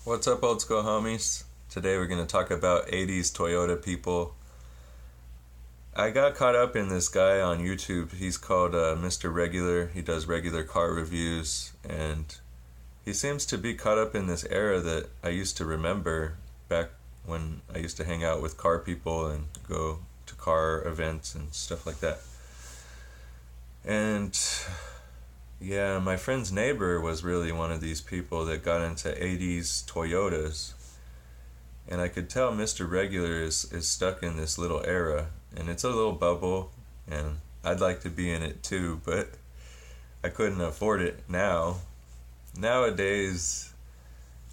What's up, old school homies? Today we're going to talk about 80s Toyota people. I got caught up in this guy on YouTube. He's called Mr. Regular. He does regular car reviews, and he seems to be caught up in this era that I used to remember back when I used to hang out with car people and go to car events and stuff like that. And yeah, my friend's neighbor was really one of these people that got into 80s Toyotas. And I could tell Mr. Regular is stuck in this little era. And it's a little bubble. And I'd like to be in it too, but I couldn't afford it now. Nowadays,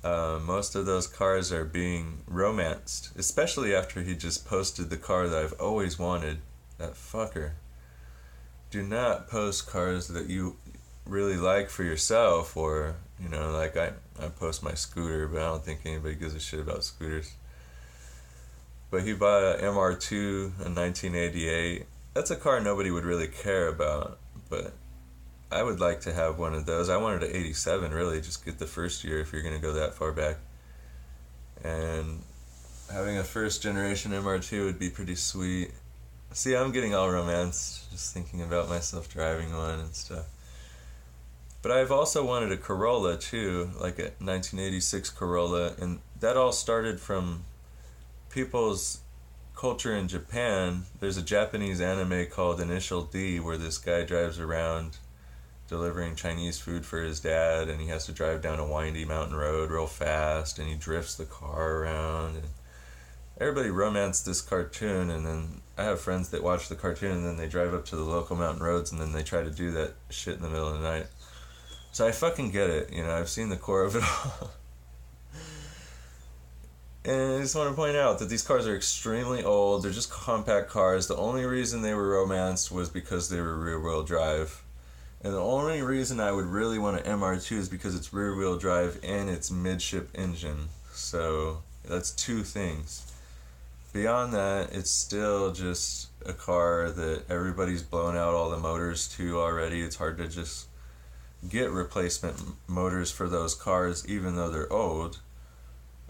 most of those cars are being romanced. Especially after he just posted the car that I've always wanted. That fucker. Do not post cars that you really like for yourself, or like I post my scooter, but I don't think anybody gives a shit about scooters. But he bought a MR2 in 1988. That's a car nobody would really care about, but I would like to have one of those. I wanted an 87, really, just get the first year if you're going to go that far back. And having a first generation MR2 would be pretty sweet. See, I'm getting all romanced just thinking about myself driving one and stuff. But I've also wanted a Corolla too, like a 1986 Corolla, and that all started from people's culture in Japan. There's a Japanese anime called Initial D where this guy drives around delivering Chinese food for his dad, and he has to drive down a windy mountain road real fast, and he drifts the car around, and everybody romanced this cartoon. And then I have friends that watch the cartoon and then they drive up to the local mountain roads and then they try to do that shit in the middle of the night. So I fucking get it, I've seen the core of it all. And I just want to point out that these cars are extremely old. They're just compact cars. The only reason they were romanced was because they were rear-wheel drive. And the only reason I would really want an MR2 is because it's rear-wheel drive and it's midship engine. So that's two things. Beyond that, it's still just a car that everybody's blown out all the motors to already. It's hard to just get replacement motors for those cars even though they're old,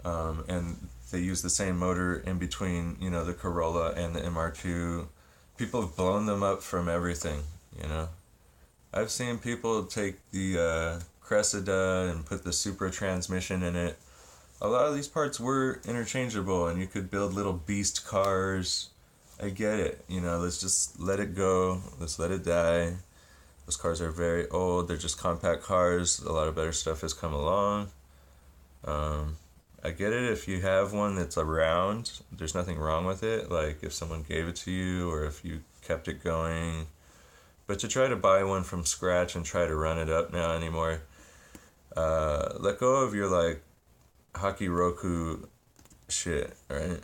and they use the same motor in between the Corolla and the MR2. People have blown them up from everything. I've seen people take the Cressida and put the Supra transmission in it. A lot of these parts were interchangeable and you could build little beast cars. I get it, let's just let it go, let's let it die. Those cars are very old. They're just compact cars. A lot of better stuff has come along. I get it if you have one that's around. There's nothing wrong with it. Like if someone gave it to you or if you kept it going. But to try to buy one from scratch and try to run it up now anymore, let go of your like Haki Roku shit, right?